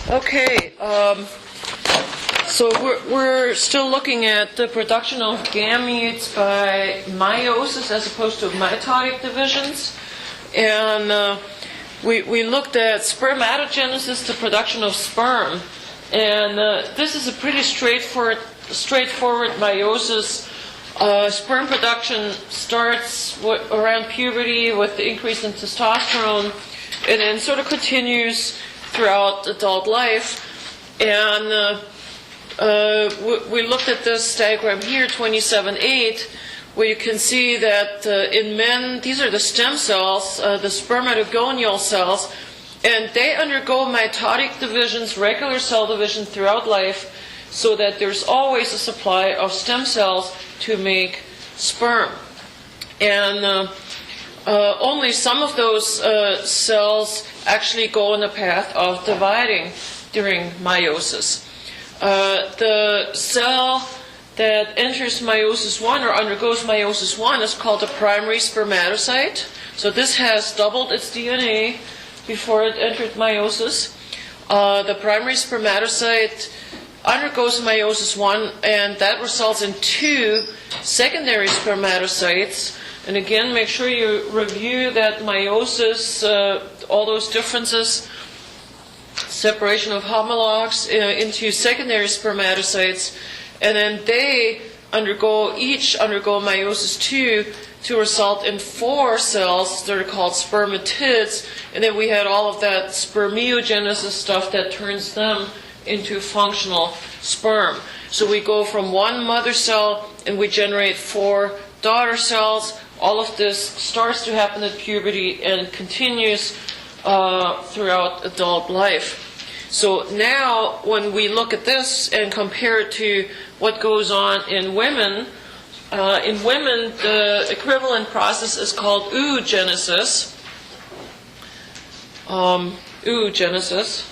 Okay, so we're still looking at the production of gametes by meiosis as opposed to mitotic divisions. And we looked at spermatogenesis, the production of sperm. And this is a pretty straightforward meiosis. Sperm production starts around puberty with the increase in testosterone and then sort of continues throughout adult life. And we looked at this diagram here, 27.8, where you can see that in men, these are the stem cells, the spermatogonial cells, and they undergo mitotic divisions, regular cell division throughout life, so that there's always a supply of stem cells to make sperm. And only some of those cells actually go on the path of dividing during meiosis. The cell that enters meiosis 1 or undergoes meiosis 1 is called a primary spermatocyte. So this has doubled its DNA before it entered meiosis. The primary spermatocyte undergoes meiosis 1, and that results in 2 secondary spermatocytes. And again, make sure you review that meiosis, all those differences, separation of homologs into secondary spermatocytes, and then they each undergo meiosis 2 to result in 4 cells that are called spermatids, and then we had all of that spermiogenesis stuff that turns them into functional sperm. So we go from one mother cell and we generate 4 daughter cells. All of this starts to happen at puberty and continues throughout adult life. So now when we look at this and compare it to what goes on in women the equivalent process is called oogenesis. Oogenesis.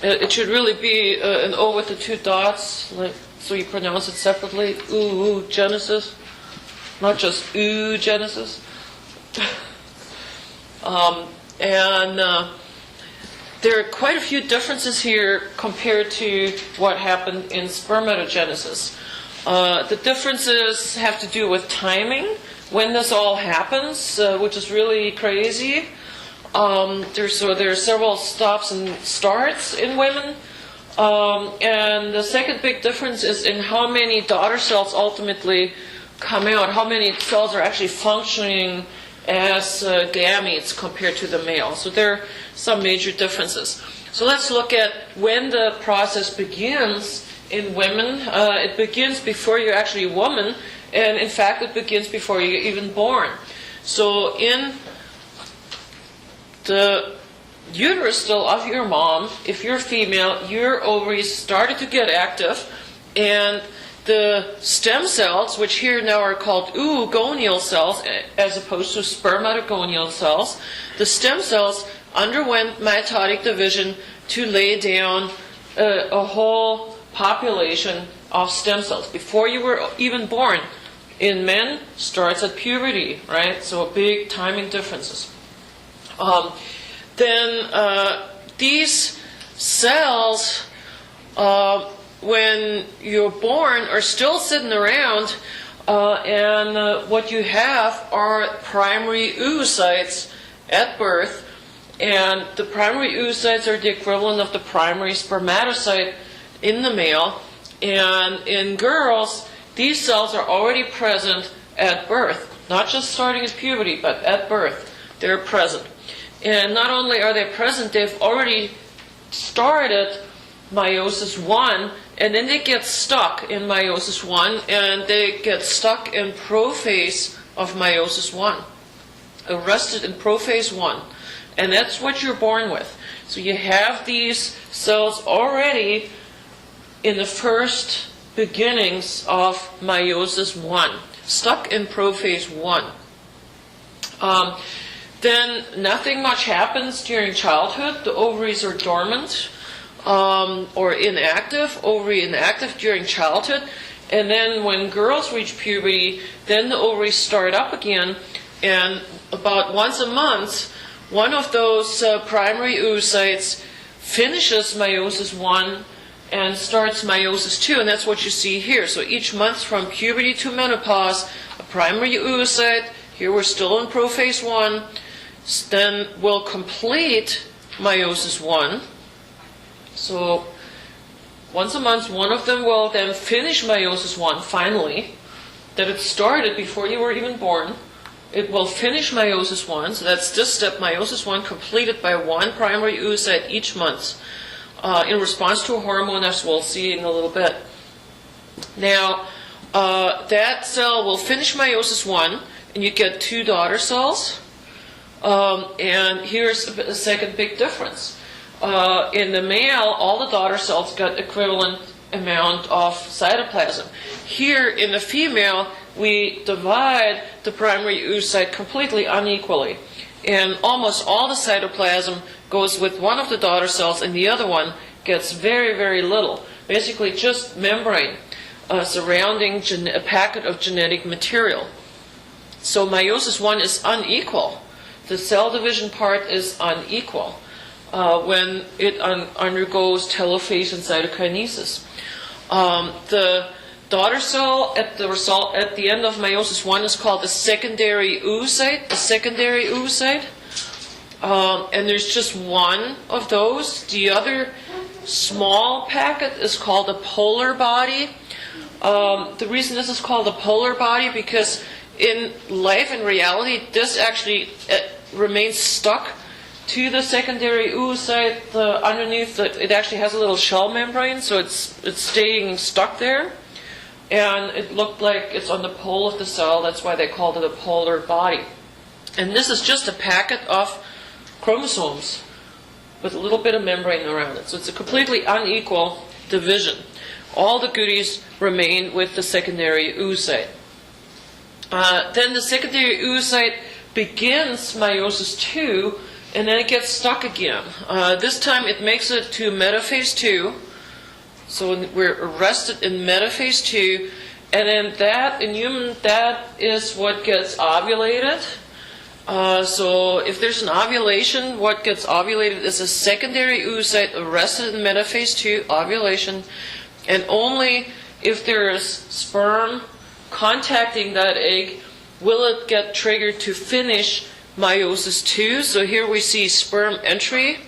It should really be an O with the 2 dots, so you pronounce it separately. Oogenesis, not just oogenesis. There are quite a few differences here compared to what happened in spermatogenesis. The differences have to do with timing, when this all happens, which is really crazy. There are several stops and starts in women. And the second big difference is in how many daughter cells ultimately come out, how many cells are actually functioning as gametes compared to the male. So there are some major differences. So let's look at when the process begins in women. It begins before you're actually a woman, and in fact it begins before you're even born. So in the uterus still of your mom, if you're female, your ovaries started to get active, and the stem cells, which here now are called oogonial cells as opposed to spermatogonial cells, the stem cells underwent mitotic division to lay down a whole population of stem cells before you were even born. In men, starts at puberty, right? So big timing differences. Then these cells, when you're born, are still sitting around, and what you have are primary oocytes at birth, and the primary oocytes are the equivalent of the primary spermatocyte in the male, and in girls, these cells are already present at birth, not just starting at puberty, but at birth, they're present. And not only are they present, they've already started meiosis 1, and then they get stuck in meiosis 1, and they get stuck in prophase of meiosis 1, arrested in prophase 1. And that's what you're born with. So you have these cells already in the first beginnings of meiosis 1, stuck in prophase 1. Then nothing much happens during childhood. The ovaries are dormant or inactive, ovary inactive during childhood. And then when girls reach puberty, then the ovaries start up again, and about once a month, one of those primary oocytes finishes meiosis 1 and starts meiosis 2, and that's what you see here. So each month from puberty to menopause, a primary oocyte, here we're still in prophase 1, then will complete meiosis 1. So once a month, one of them will then finish meiosis 1 finally, that it started before you were even born. It will finish meiosis 1, so that's this step, meiosis 1, completed by one primary oocyte each month in response to a hormone, as we'll see in a little bit. Now, that cell will finish meiosis 1, and you get 2 daughter cells. And here's a second big difference. In the male, all the daughter cells got equivalent amount of cytoplasm. Here in the female, we divide the primary oocyte completely unequally. And almost all the cytoplasm goes with one of the daughter cells, and the other one gets very, very little. Basically just membrane surrounding a packet of genetic material. So meiosis 1 is unequal. The cell division part is unequal when it undergoes telophase and cytokinesis. The daughter cell at the end of meiosis 1 is called the secondary oocyte. And there's just one of those. The other small packet is called a polar body. The reason this is called a polar body, because in life, in reality, this actually remains stuck to the secondary oocyte underneath. It actually has a little shell membrane, so it's staying stuck there. And it looked like it's on the pole of the cell. That's why they called it a polar body. And this is just a packet of chromosomes with a little bit of membrane around it. So it's a completely unequal division. All the goodies remain with the secondary oocyte. Then the secondary oocyte begins meiosis 2, and then it gets stuck again. This time it makes it to metaphase 2. So we're arrested in metaphase 2, and then that, in human, that is what gets ovulated. So if there's an ovulation, what gets ovulated is a secondary oocyte arrested in metaphase 2, ovulation, and only if there is sperm contacting that egg will it get triggered to finish meiosis 2. So here we see sperm entry.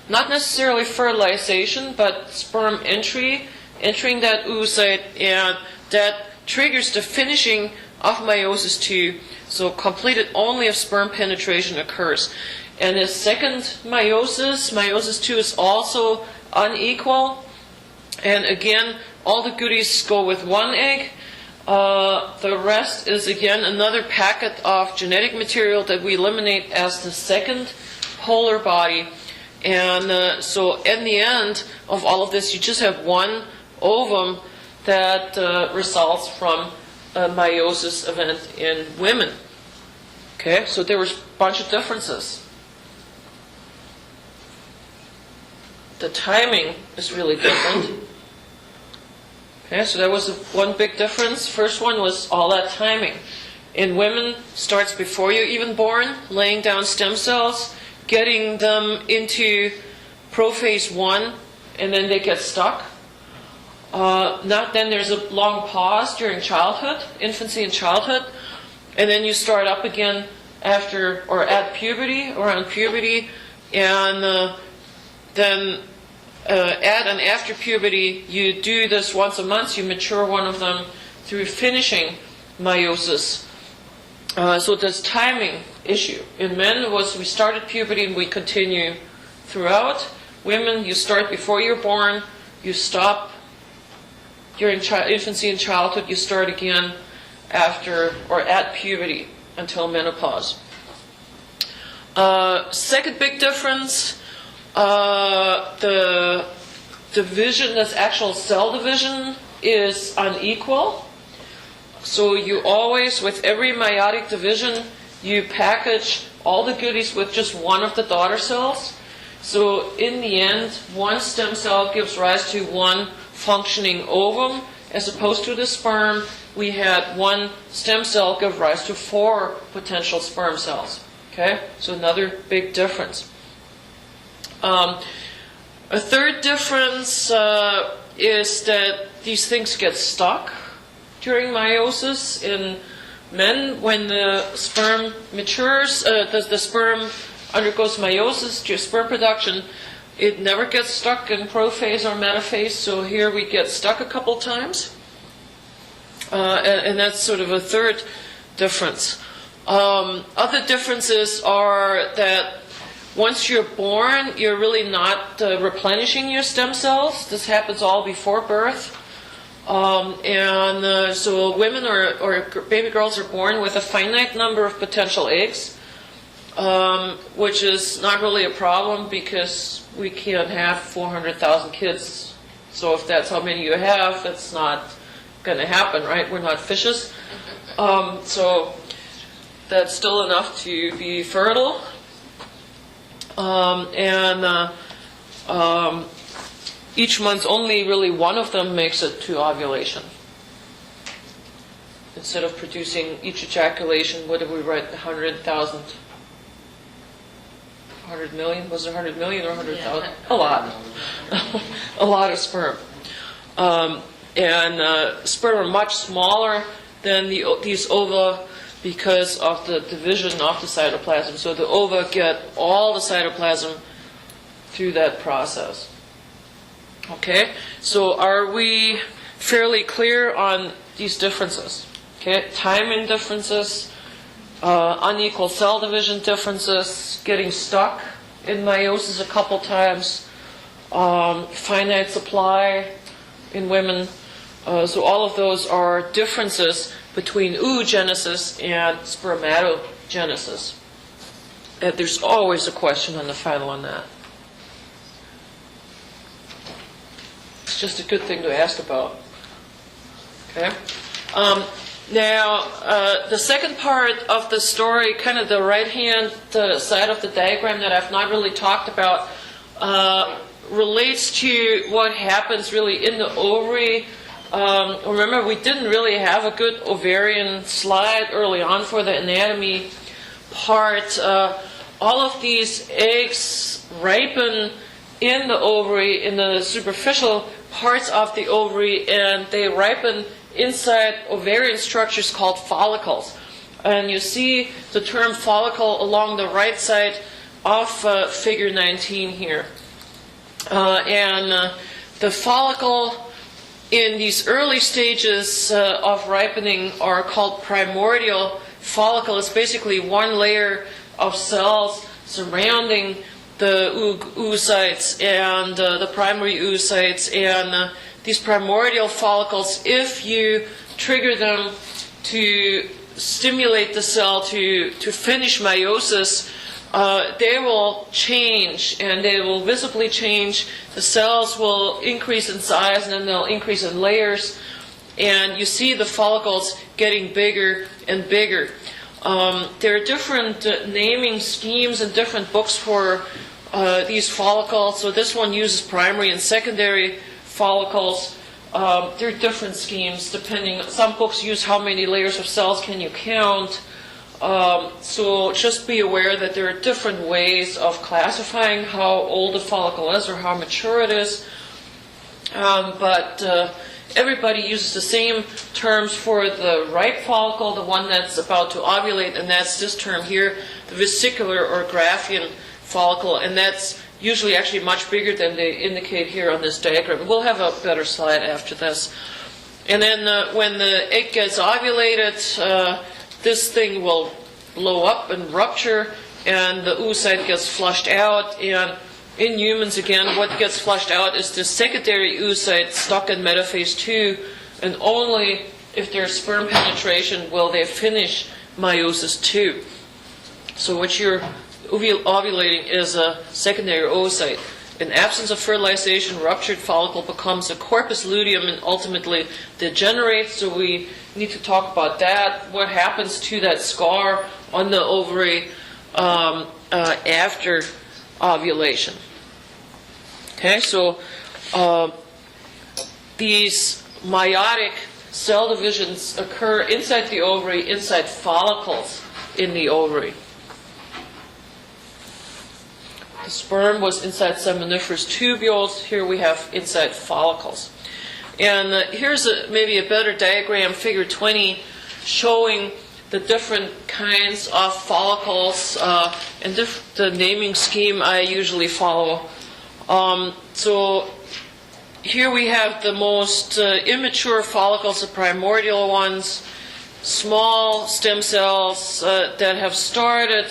Not necessarily fertilization, but sperm entering that oocyte, and that triggers the finishing of meiosis 2, so completed only if sperm penetration occurs. And the second meiosis 2, is also unequal, and again, all the goodies go with one egg. The rest is again another packet of genetic material that we eliminate as the second polar body. And so in the end of all of this, you just have one ovum that results from a meiosis event in women. Okay, so there was a bunch of differences. The timing is really different. Okay, so that was one big difference. First one was all that timing. In women, starts before you're even born, laying down stem cells, getting them into prophase 1, and then they get stuck. Then there's a long pause during childhood, infancy and childhood, and then you start up again after or at puberty, around puberty, and then at and after puberty, you do this once a month. You mature one of them through finishing meiosis. So this timing issue. In men was we start at puberty and we continue throughout. Women, you start before you're born, you stop during infancy and childhood, you start again after or at puberty until menopause. Second big difference, the division, this actual cell division, is unequal. So you always, with every meiotic division, you package all the goodies with just one of the daughter cells. So in the end, one stem cell gives rise to one functioning ovum. As opposed to the sperm, we had one stem cell give rise to 4 potential sperm cells. Okay, so another big difference. A third difference is that these things get stuck during meiosis in men. When the sperm matures, the sperm undergoes meiosis, sperm production, it never gets stuck in prophase or metaphase, so here we get stuck a couple times. And that's sort of a third difference. Other differences are that once you're born, you're really not replenishing your stem cells. This happens all before birth. So women or baby girls are born with a finite number of potential eggs, which is not really a problem because we can't have 400,000 kids. So if that's how many you have, that's not going to happen, right? We're not fishes. So that's still enough to be fertile. Each month only really one of them makes it to ovulation. Instead of producing each ejaculation, what did we write? 100,000? 100 million? Was it 100 million or 100,000? Yeah. A lot. A lot of sperm. Sperm are much smaller than these ova because of the division of the cytoplasm. So the ova get all the cytoplasm through that process. Okay, so are we fairly clear on these differences? Okay, timing differences, unequal cell division differences, getting stuck in meiosis a couple times, finite supply in women. So all of those are differences between oogenesis and spermatogenesis. And there's always a question on the final on that. It's just a good thing to ask about. Okay. Now, the second part of the story, kind of the right-hand side of the diagram that I've not really talked about, relates to what happens really in the ovary. Remember, we didn't really have a good ovarian slide early on for the anatomy part. All of these eggs ripen in the ovary, in the superficial parts of the ovary, and they ripen inside ovarian structures called follicles. And you see the term follicle along the right side of figure 19 here. The follicle in these early stages of ripening are called primordial follicle. It's basically one layer of cells surrounding the oocytes and the primary oocytes. And these primordial follicles, if you trigger them to stimulate the cell to finish meiosis, they will change, and they will visibly change. The cells will increase in size, and then they'll increase in layers. And you see the follicles getting bigger and bigger. There are different naming schemes in different books for these follicles. So this one uses primary and secondary follicles. There are different schemes depending. Some books use how many layers of cells can you count. So just be aware that there are different ways of classifying how old a follicle is or how mature it is. But everybody uses the same terms for the ripe follicle, the one that's about to ovulate, and that's this term here, the vesicular or Graafian follicle, and that's usually actually much bigger than they indicate here on this diagram. We'll have a better slide after this. And then when the egg gets ovulated, this thing will blow up and rupture, and the oocyte gets flushed out. And in humans, again, what gets flushed out is the secondary oocyte stuck in metaphase 2, and only if there's sperm penetration will they finish meiosis 2. So what you're ovulating is a secondary oocyte. In absence of fertilization, ruptured follicle becomes a corpus luteum and ultimately degenerates. So we need to talk about that. What happens to that scar on the ovary after ovulation? Okay, so these meiotic cell divisions occur inside the ovary, inside follicles in the ovary. The sperm was inside seminiferous tubules. Here we have inside follicles. And here's maybe a better diagram, figure 20, showing the different kinds of follicles and the naming scheme I usually follow. So here we have the most immature follicles, the primordial ones, small stem cells that have started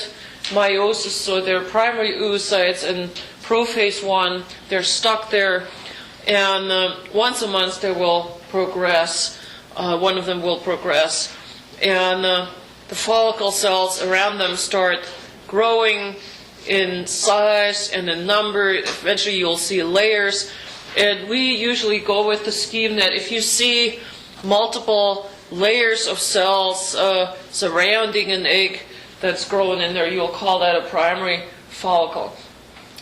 meiosis, so they're primary oocytes, and prophase 1, they're stuck there, and once a month they will progress, one of them will progress, and the follicle cells around them start growing in size and in number. Eventually you'll see layers, and we usually go with the scheme that if you see multiple layers of cells surrounding an egg that's growing in there, you'll call that a primary follicle.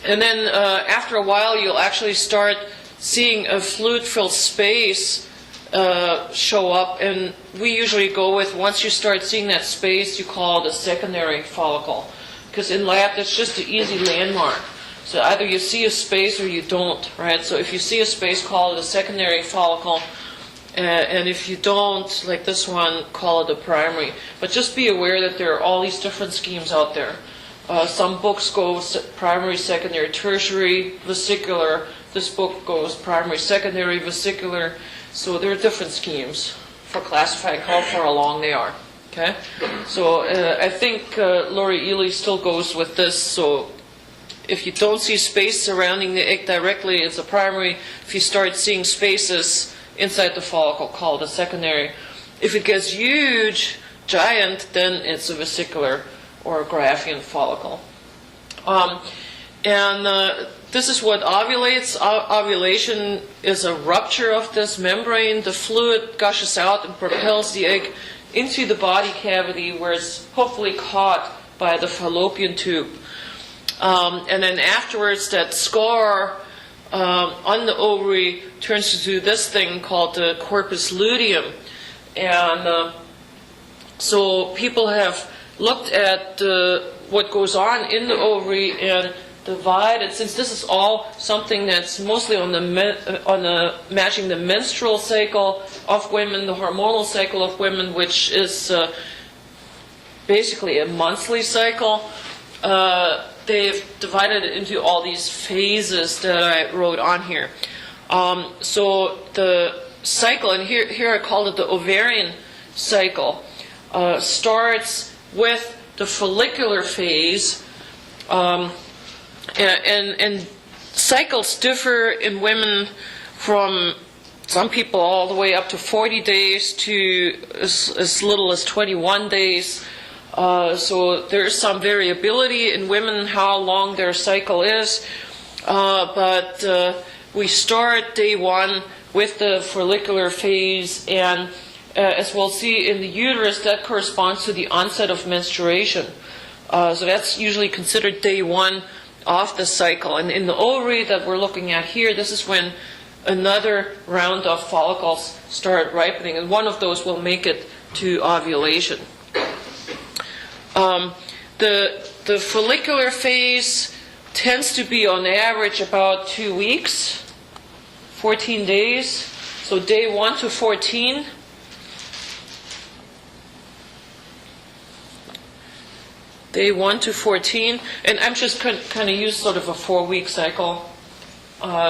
And then after a while, you'll actually start seeing a fluid-filled space show up, and we usually go with, once you start seeing that space, you call it a secondary follicle, because in lab that's just an easy landmark. So either you see a space or you don't, right? So if you see a space, call it a secondary follicle. And if you don't, like this one, call it a primary. But just be aware that there are all these different schemes out there. Some books go primary, secondary, tertiary, vesicular. This book goes primary, secondary, vesicular. So there are different schemes for classifying how far along they are. Okay? So I think Laurie Ely still goes with this. So if you don't see space surrounding the egg directly, it's a primary. If you start seeing spaces inside the follicle, called a secondary. If it gets huge, giant, then it's a vesicular or a Graafian follicle. This is what ovulates. Ovulation is a rupture of this membrane. The fluid gushes out and propels the egg into the body cavity, where it's hopefully caught by the fallopian tube. And then afterwards, that scar on the ovary turns into this thing called the corpus luteum. And so people have looked at what goes on in the ovary and divided, since this is all something that's mostly on the matching the menstrual cycle of women, the hormonal cycle of women, which is basically a monthly cycle. They've divided it into all these phases that I wrote on here. So the cycle, and here I called it the ovarian cycle, starts with the follicular phase, and cycles differ in women from some people all the way up to 40 days to as little as 21 days. So there's some variability in women how long their cycle is, but we start day 1 with the follicular phase, and as we'll see in the uterus, that corresponds to the onset of menstruation. So that's usually considered day 1 of the cycle. And in the ovary that we're looking at here, this is when another round of follicles start ripening, and one of those will make it to ovulation. The follicular phase tends to be on average about 2 weeks, 14 days, so day 1 to 14. Day 1 to 14, and I'm just kind of use sort of a 4-week cycle.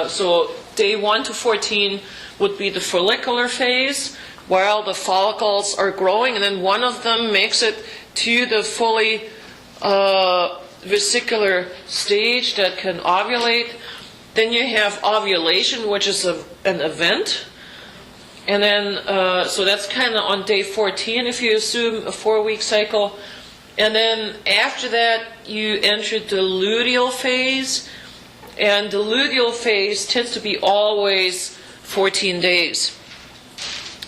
So day 1 to 14 would be the follicular phase, while the follicles are growing, and then one of them makes it to the fully vesicular stage that can ovulate. Then you have ovulation, which is an event. And then, so that's kind of on day 14 if you assume a 4-week cycle. And then after that, you enter the luteal phase. And the luteal phase tends to be always 14 days.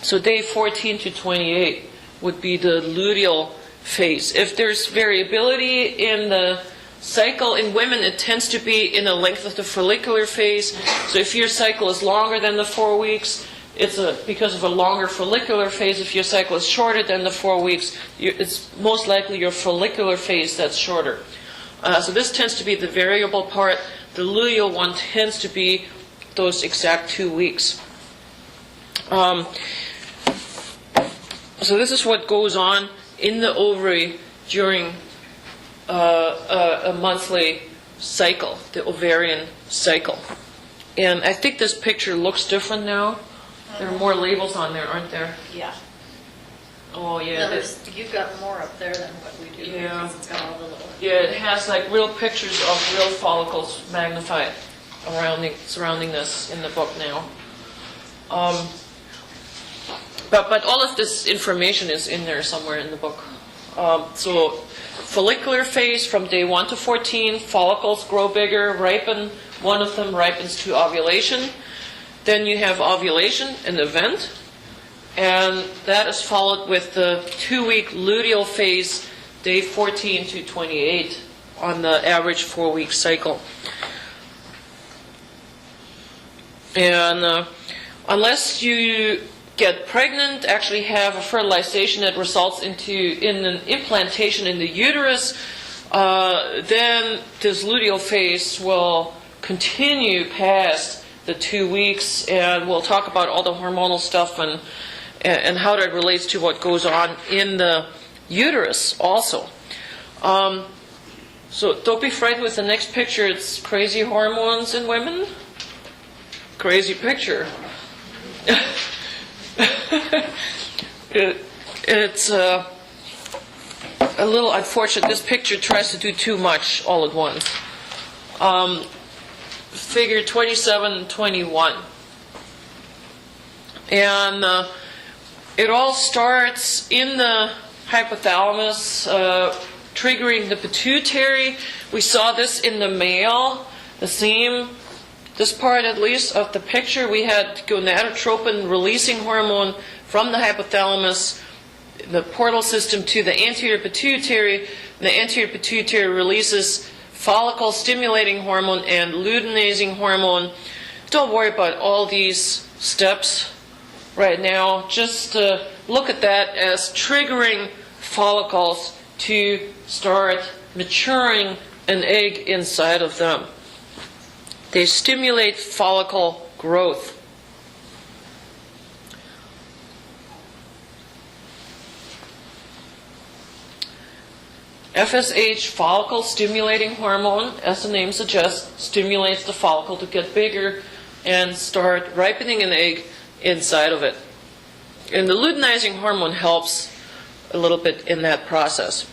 So day 14 to 28 would be the luteal phase. If there's variability in the cycle in women, it tends to be in the length of the follicular phase. So if your cycle is longer than the 4 weeks, it's because of a longer follicular phase. If your cycle is shorter than the 4 weeks, it's most likely your follicular phase that's shorter. So this tends to be the variable part. The luteal one tends to be those exact 2 weeks. So this is what goes on in the ovary during a monthly cycle, the ovarian cycle. And I think this picture looks different now. There are more labels on there, aren't there? Yeah. Oh, yeah. You've got more up there than what we do. Yeah. Because it's got all the little... Yeah, it has like real pictures of real follicles magnified surrounding this in the book now. But all of this information is in there somewhere in the book. So follicular phase from day 1 to 14, follicles grow bigger, ripen. One of them ripens to ovulation. Then you have ovulation, an event, and that is followed with the 2-week luteal phase, day 14 to 28 on the average 4-week cycle. And unless you get pregnant, actually have a fertilization that results in an implantation in the uterus, then this luteal phase will continue past the 2 weeks, and we'll talk about all the hormonal stuff and how that relates to what goes on in the uterus also. So don't be frightened with the next picture. It's crazy hormones in women. Crazy picture. It's a little unfortunate. This picture tries to do too much all at once. Figure 27 and 21. And it all starts in the hypothalamus, triggering the pituitary. We saw this in the male, the same, this part at least of the picture. We had gonadotropin releasing hormone from the hypothalamus, the portal system to the anterior pituitary. The anterior pituitary releases follicle stimulating hormone and luteinizing hormone. Don't worry about all these steps right now. Just look at that as triggering follicles to start maturing an egg inside of them. They stimulate follicle growth. FSH, follicle stimulating hormone, as the name suggests, stimulates the follicle to get bigger and start ripening an egg inside of it. And the luteinizing hormone helps a little bit in that process.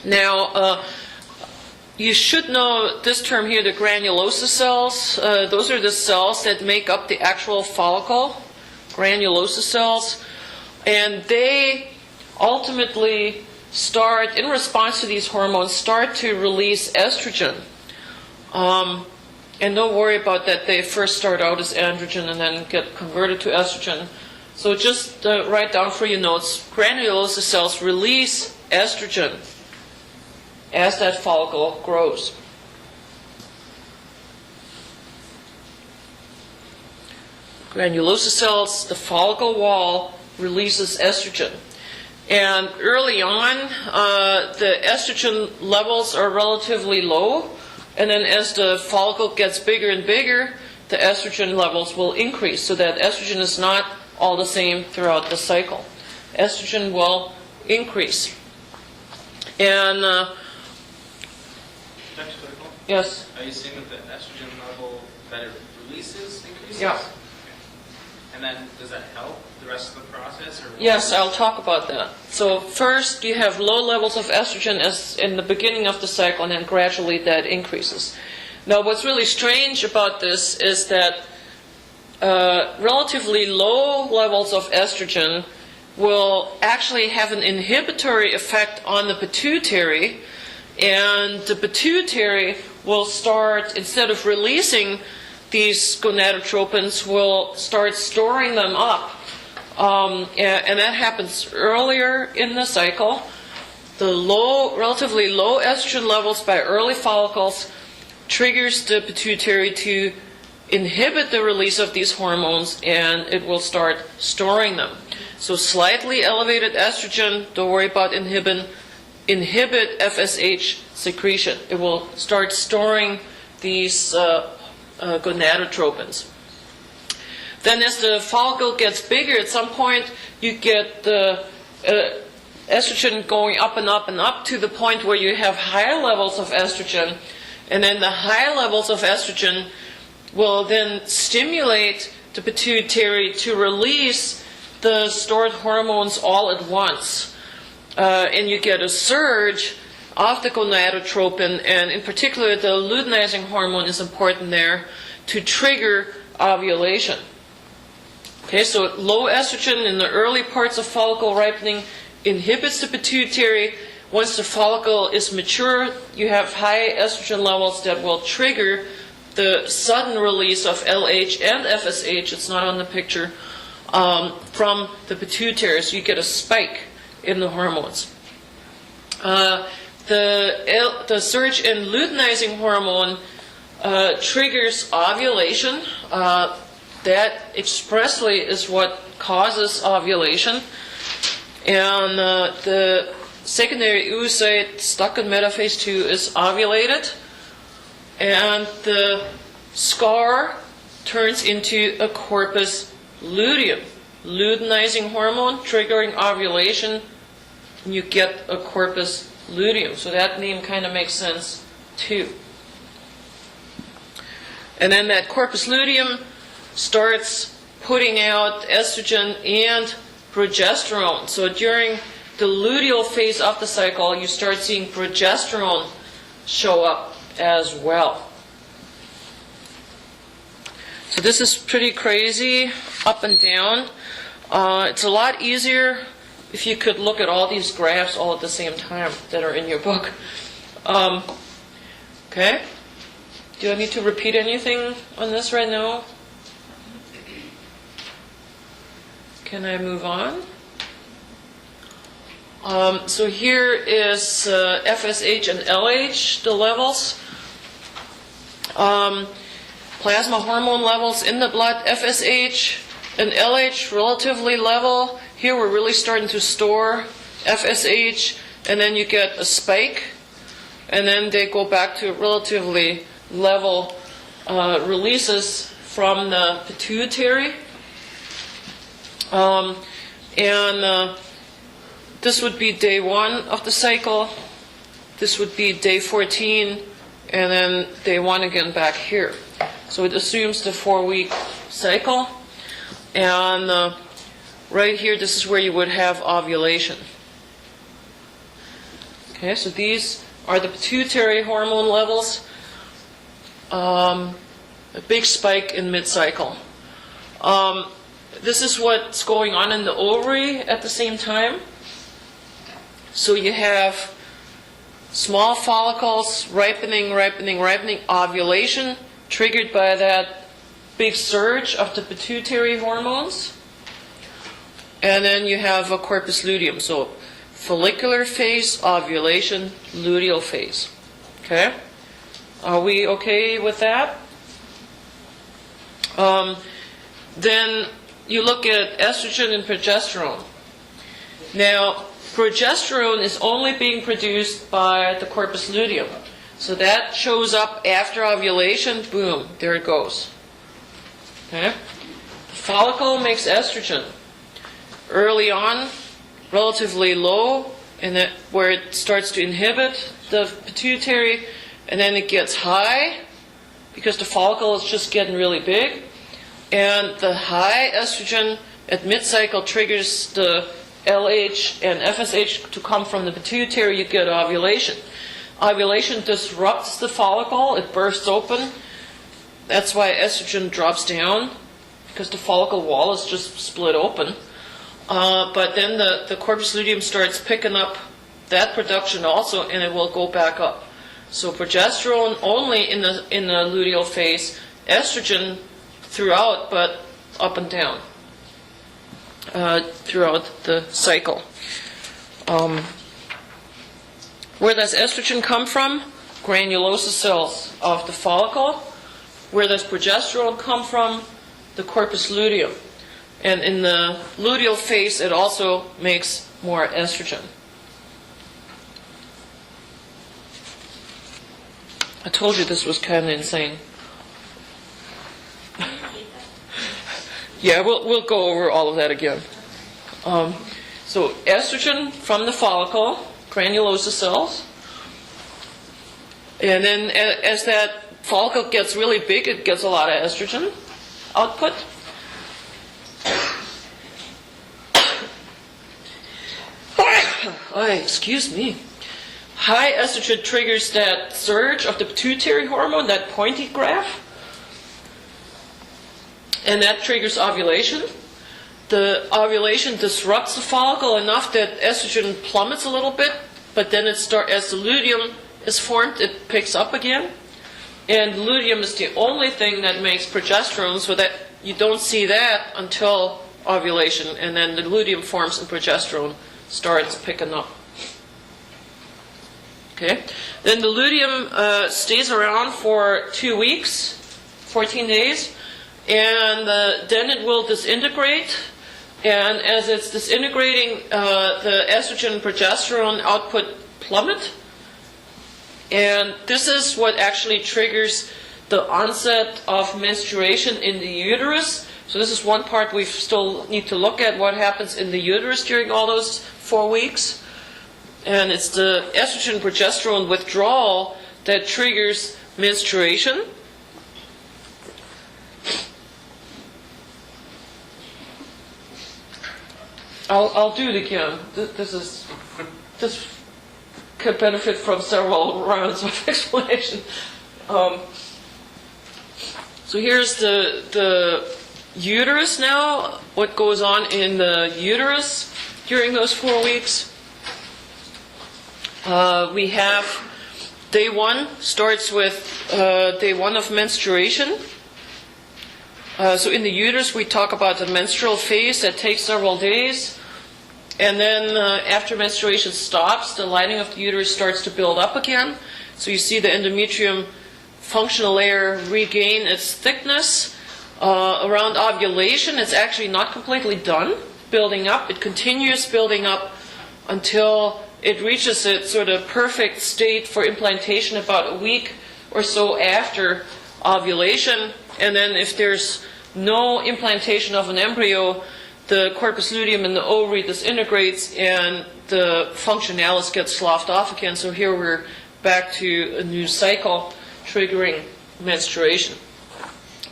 Now, you should know this term here, the granulosa cells. Those are the cells that make up the actual follicle, granulosa cells. And they ultimately start, in response to these hormones, start to release estrogen. And don't worry about that. They first start out as androgen and then get converted to estrogen. So just write down for your notes, granulosa cells release estrogen as that follicle grows. Granulosa cells, the follicle wall releases estrogen. And early on, the estrogen levels are relatively low. And then as the follicle gets bigger and bigger, the estrogen levels will increase. So that estrogen is not all the same throughout the cycle. Estrogen will increase. And Next critical. yes. Are you saying that the estrogen level that it releases increases? Yeah. Okay. And then does that help the rest of the process? Or Yes, I'll talk about that. So first, you have low levels of estrogen as in the beginning of the cycle, and then gradually that increases. Now, what's really strange about this is that relatively low levels of estrogen will actually have an inhibitory effect on the pituitary, and the pituitary will start, instead of releasing these gonadotropins, will start storing them up. And that happens earlier in the cycle. The relatively low estrogen levels by early follicles triggers the pituitary to inhibit the release of these hormones, and it will start storing them. So slightly elevated estrogen, don't worry about inhibin. inhibit FSH secretion. It will start storing these gonadotropins. Then as the follicle gets bigger, at some point you get the estrogen going up and up and up to the point where you have higher levels of estrogen. And then the higher levels of estrogen will then stimulate the pituitary to release the stored hormones all at once. And you get a surge of the gonadotropin, and in particular the luteinizing hormone is important there to trigger ovulation. Okay, so low estrogen in the early parts of follicle ripening inhibits the pituitary. Once the follicle is mature, you have high estrogen levels that will trigger the sudden release of LH and FSH, it's not on the picture, from the pituitary. So you get a spike in the hormones. The surge in luteinizing hormone triggers ovulation. That expressly is what causes ovulation. And the secondary oocyte stuck in metaphase 2 is ovulated. And the scar turns into a corpus luteum. Luteinizing hormone triggering ovulation, and you get a corpus luteum. So that name kind of makes sense too. And then that corpus luteum starts putting out estrogen and progesterone. So during the luteal phase of the cycle, you start seeing progesterone show up as well. So this is pretty crazy, up and down. It's a lot easier if you could look at all these graphs all at the same time that are in your book. Okay? Do I need to repeat anything on this right now? Can I move on? So here is FSH and LH, the levels. Plasma hormone levels in the blood, FSH and LH relatively level. Here we're really starting to store FSH, and then you get a spike, and then they go back to relatively level releases from the pituitary. This would be day 1 of the cycle. This would be day 14, and then day 1 again back here. So it assumes the 4-week cycle. And right here, this is where you would have ovulation. Okay, so these are the pituitary hormone levels. A big spike in mid-cycle. This is what's going on in the ovary at the same time. So you have small follicles ripening, ovulation triggered by that big surge of the pituitary hormones. And then you have a corpus luteum. So follicular phase, ovulation, luteal phase. Okay? Are we okay with that? Then you look at estrogen and progesterone. Now, progesterone is only being produced by the corpus luteum. So that shows up after ovulation, boom, there it goes. Okay? The follicle makes estrogen. Early on, relatively low, and then where it starts to inhibit the pituitary, and then it gets high because the follicle is just getting really big. And the high estrogen at mid-cycle triggers the LH and FSH to come from the pituitary. You get ovulation. Ovulation disrupts the follicle. It bursts open. That's why estrogen drops down, because the follicle wall is just split open. But then the corpus luteum starts picking up that production also, and it will go back up. So progesterone only in the luteal phase, estrogen throughout, but up and down throughout the cycle. Where does estrogen come from? Granulosa cells of the follicle. Where does progesterone come from? The corpus luteum. And in the luteal phase, it also makes more estrogen. I told you this was kind of insane. Yeah, we'll go over all of that again. So estrogen from the follicle, granulosa cells, and then as that follicle gets really big, it gets a lot of estrogen output. Oh, excuse me. High estrogen triggers that surge of the pituitary hormone, that pointy graph, and that triggers ovulation. The ovulation disrupts the follicle enough that estrogen plummets a little bit, but then as the luteum is formed, it picks up again. And luteum is the only thing that makes progesterone, so that you don't see that until ovulation, and then the luteum forms and progesterone starts picking up. Okay, then the luteum stays around for 2 weeks, 14 days, and then it will disintegrate. And as it's disintegrating, the estrogen and progesterone output plummet. And this is what actually triggers the onset of menstruation in the uterus. So this is one part we still need to look at, what happens in the uterus during all those 4 weeks. And it's the estrogen progesterone withdrawal that triggers menstruation. I'll do it again. This could benefit from several rounds of explanation. So here's the uterus now. What goes on in the uterus during those 4 weeks? We have day 1 starts with day 1 of menstruation. So in the uterus we talk about the menstrual phase that takes several days. And then after menstruation stops, the lining of the uterus starts to build up again. So you see the endometrium functional layer regain its thickness. Around ovulation, it's actually not completely done building up. It continues building up until it reaches its sort of perfect state for implantation about a week or so after ovulation. And then if there's no implantation of an embryo, the corpus luteum in the ovary disintegrates and the functionalis gets sloughed off again. So here we're back to a new cycle triggering menstruation.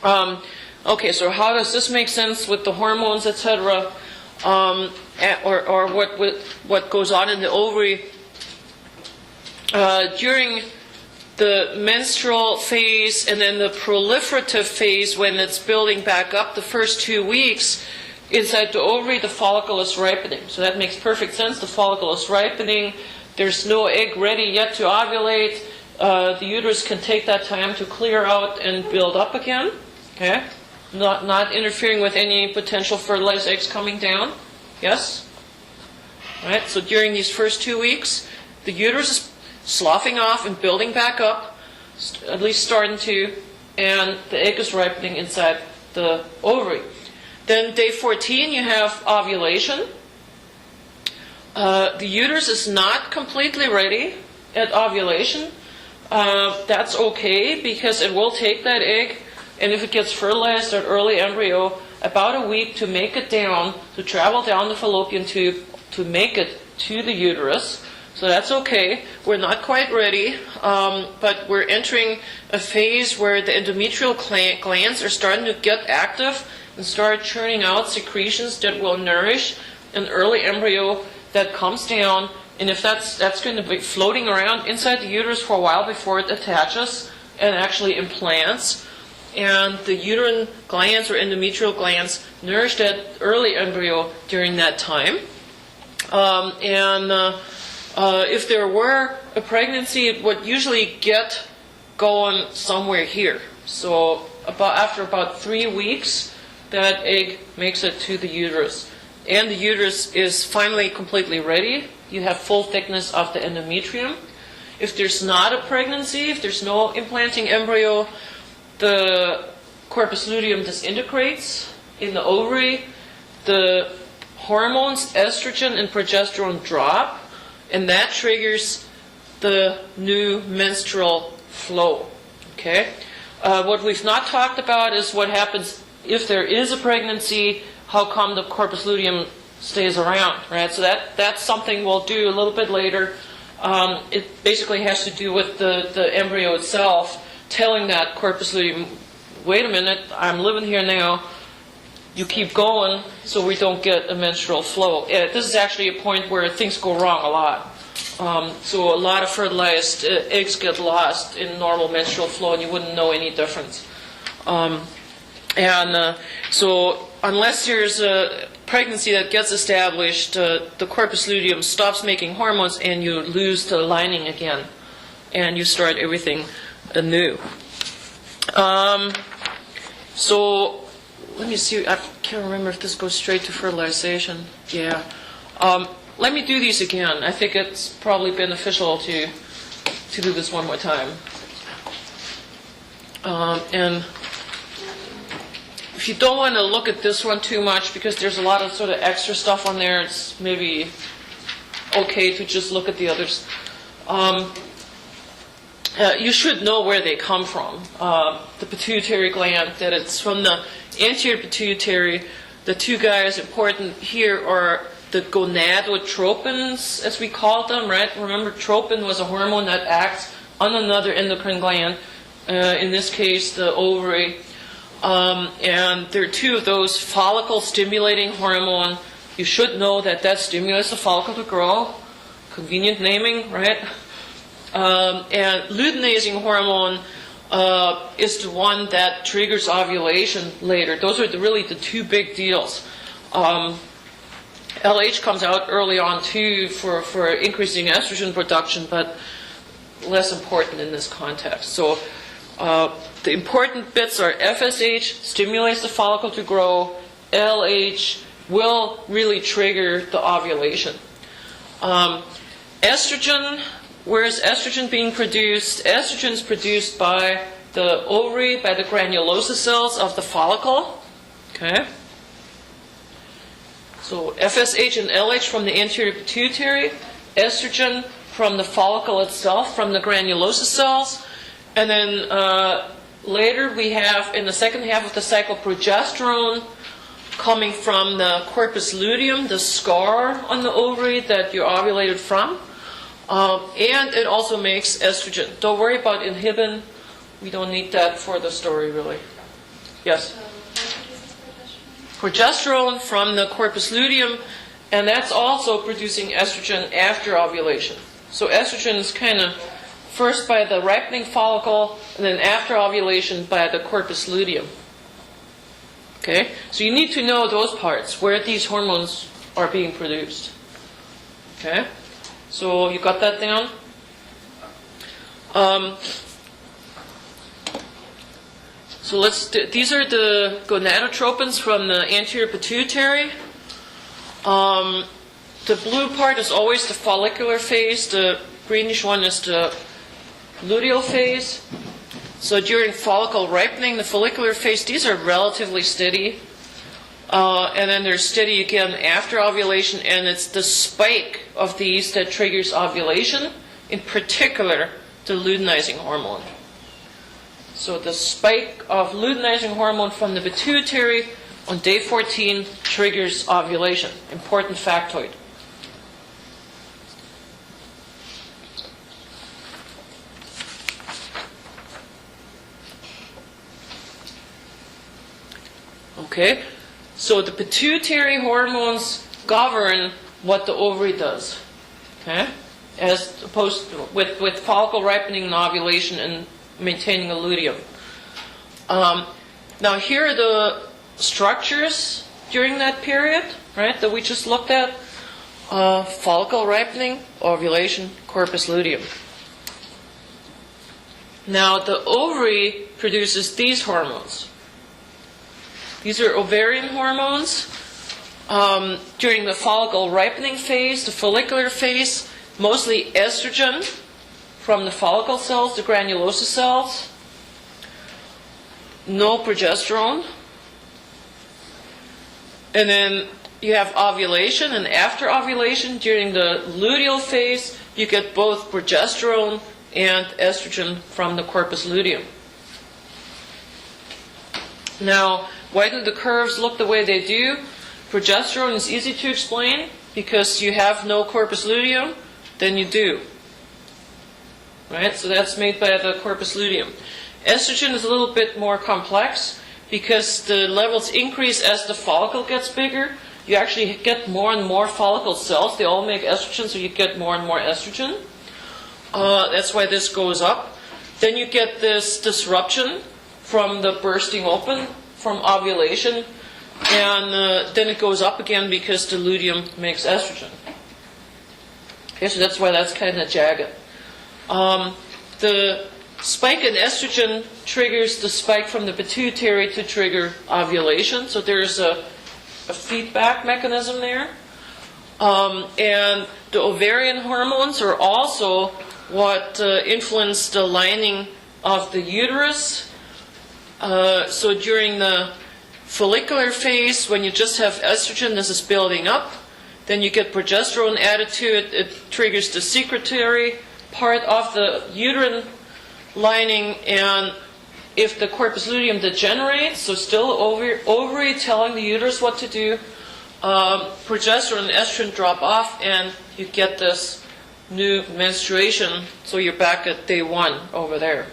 Okay, so how does this make sense with the hormones, etc., or what goes on in the ovary during the menstrual phase and then the proliferative phase when it's building back up the first 2 weeks? Inside the ovary, the follicle is ripening. So that makes perfect sense. The follicle is ripening. There's no egg ready yet to ovulate. The uterus can take that time to clear out and build up again. Okay? Not interfering with any potential fertilized eggs coming down. Yes? Right? So during these first 2 weeks, the uterus is sloughing off and building back up, at least starting to, and the egg is ripening inside the ovary. Then day 14, you have ovulation. The uterus is not completely ready at ovulation. That's okay because it will take that egg, and if it gets fertilized at early embryo, about a week to make it down, to travel down the fallopian tube to make it to the uterus. So that's okay. We're not quite ready, but we're entering a phase where the endometrial glands are starting to get active and start churning out secretions that will nourish an early embryo that comes down. And if that's going to be floating around inside the uterus for a while before it attaches and actually implants. And the uterine glands or endometrial glands nourish that early embryo during that time. If there were a pregnancy, it would usually get going somewhere here. So after about 3 weeks, that egg makes it to the uterus. And the uterus is finally completely ready. You have full thickness of the endometrium. If there's not a pregnancy, if there's no implanting embryo, the corpus luteum disintegrates in the ovary. The hormones, estrogen and progesterone drop, and that triggers the new menstrual flow. Okay? What we've not talked about is what happens if there is a pregnancy, how come the corpus luteum stays around, right? So that's something we'll do a little bit later. It basically has to do with the embryo itself telling that corpus luteum, wait a minute, I'm living here now, you keep going so we don't get a menstrual flow. This is actually a point where things go wrong a lot. So a lot of fertilized eggs get lost in normal menstrual flow and you wouldn't know any difference. So unless there's a pregnancy that gets established, the corpus luteum stops making hormones and you lose the lining again. And you start everything anew. So let me see, I can't remember if this goes straight to fertilization. Yeah. Let me do these again. I think it's probably beneficial to do this one more time. And if you don't want to look at this one too much, because there's a lot of sort of extra stuff on there, it's maybe okay to just look at the others. You should know where they come from. The pituitary gland, that it's from the anterior pituitary. The two guys important here are the gonadotropins, as we called them, right? Remember, tropin was a hormone that acts on another endocrine gland, in this case, the ovary. And there are two of those, follicle-stimulating hormone. You should know that stimulates the follicle to grow. Convenient naming, right? And luteinizing hormone is the one that triggers ovulation later. Those are really the two big deals. LH comes out early on too for increasing estrogen production, but less important in this context. So the important bits are FSH stimulates the follicle to grow. LH will really trigger the ovulation. Estrogen, where is estrogen being produced? Estrogen is produced by the ovary, by the granulosa cells of the follicle. Okay. So FSH and LH from the anterior pituitary, estrogen from the follicle itself, from the granulosa cells, and then later we have, in the second half of the cycle, progesterone coming from the corpus luteum, the scar on the ovary that you ovulated from, and it also makes estrogen. Don't worry about inhibin. We don't need that for the story, really. Yes? Progesterone from the corpus luteum, and that's also producing estrogen after ovulation. So estrogen is kind of first by the ripening follicle, and then after ovulation by the corpus luteum. Okay? So you need to know those parts, where these hormones are being produced. Okay? So you got that down? So these are the gonadotropins from the anterior pituitary. The blue part is always the follicular phase. The greenish one is the luteal phase. So during follicle ripening, the follicular phase, these are relatively steady. And then they're steady again after ovulation, and it's the spike of these that triggers ovulation, in particular the luteinizing hormone. So the spike of luteinizing hormone from the pituitary on day 14 triggers ovulation. Important factoid. Okay, so the pituitary hormones govern what the ovary does. Okay, as opposed to with follicle ripening and ovulation and maintaining a luteum. Now here are the structures during that period, right, that we just looked at. Follicle ripening, ovulation, corpus luteum. Now the ovary produces these hormones. These are ovarian hormones. During the follicle ripening phase, the follicular phase, mostly estrogen from the follicle cells, the granulosa cells. No progesterone. And then you have ovulation, and after ovulation, during the luteal phase, you get both progesterone and estrogen from the corpus luteum. Now, why do the curves look the way they do? Progesterone is easy to explain because you have no corpus luteum, then you do. Right? So that's made by the corpus luteum. Estrogen is a little bit more complex because the levels increase as the follicle gets bigger. You actually get more and more follicle cells. They all make estrogen, so you get more and more estrogen. That's why this goes up. Then you get this disruption from the bursting open, from ovulation, and then it goes up again because the luteum makes estrogen. Okay, so that's why that's kind of jagged. The spike in estrogen triggers the spike from the pituitary to trigger ovulation, so there's a feedback mechanism there. And the ovarian hormones are also what influence the lining of the uterus. So during the follicular phase, when you just have estrogen, this is building up. Then you get progesterone added to it. It triggers the secretory part of the uterine lining. And if the corpus luteum degenerates, so still ovary telling the uterus what to do, progesterone and estrogen drop off, and you get this new menstruation. So you're back at day 1 over there.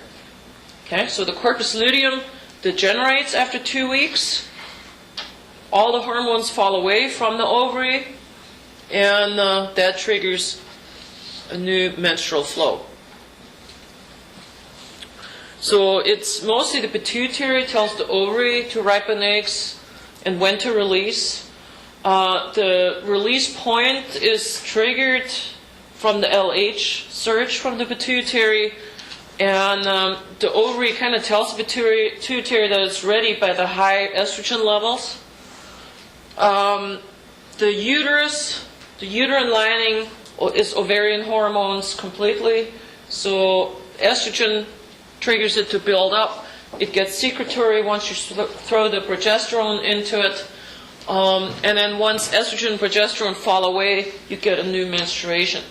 Okay, so the corpus luteum degenerates after 2 weeks. All the hormones fall away from the ovary, and that triggers a new menstrual flow. So it's mostly the pituitary tells the ovary to ripen eggs and when to release. The release point is triggered from the LH surge from the pituitary, and the ovary kind of tells the pituitary that it's ready by the high estrogen levels. The uterus, the uterine lining is ovarian hormones completely. So estrogen triggers it to build up. It gets secretory once you throw the progesterone into it. And then once estrogen and progesterone fall away, you get a new menstruation.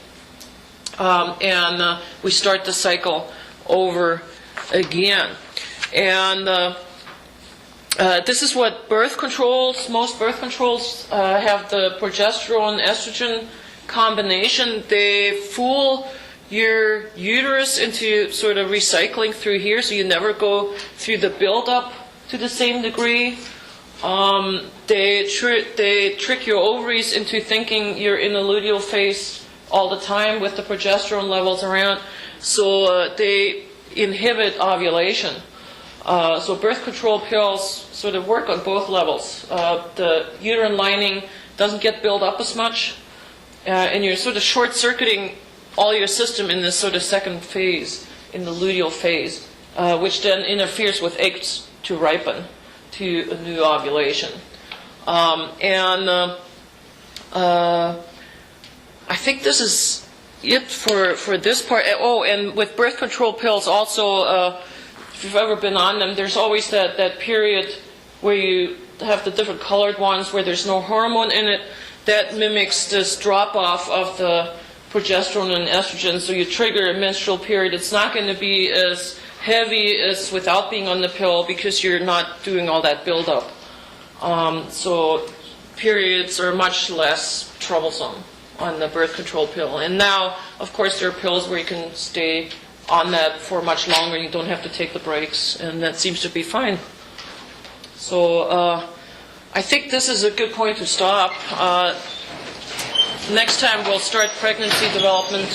And we start the cycle over again. And this is what birth controls, most birth controls have the progesterone estrogen combination. They fool your uterus into sort of recycling through here, so you never go through the buildup to the same degree. They trick your ovaries into thinking you're in the luteal phase all the time with the progesterone levels around, so they inhibit ovulation. So birth control pills sort of work on both levels. The uterine lining doesn't get built up as much, and you're sort of short-circuiting all your system in this sort of second phase, in the luteal phase, which then interferes with eggs to ripen to a new ovulation. I think this is it for this part. Oh, and with birth control pills also, if you've ever been on them, there's always that period where you have the different colored ones where there's no hormone in it. That mimics this drop-off of the progesterone and estrogen, so you trigger a menstrual period. It's not going to be as heavy as without being on the pill because you're not doing all that buildup. So periods are much less troublesome on the birth control pill. And now, of course, there are pills where you can stay on that for much longer. You don't have to take the breaks, and that seems to be fine. So I think this is a good point to stop. Next time we'll start pregnancy development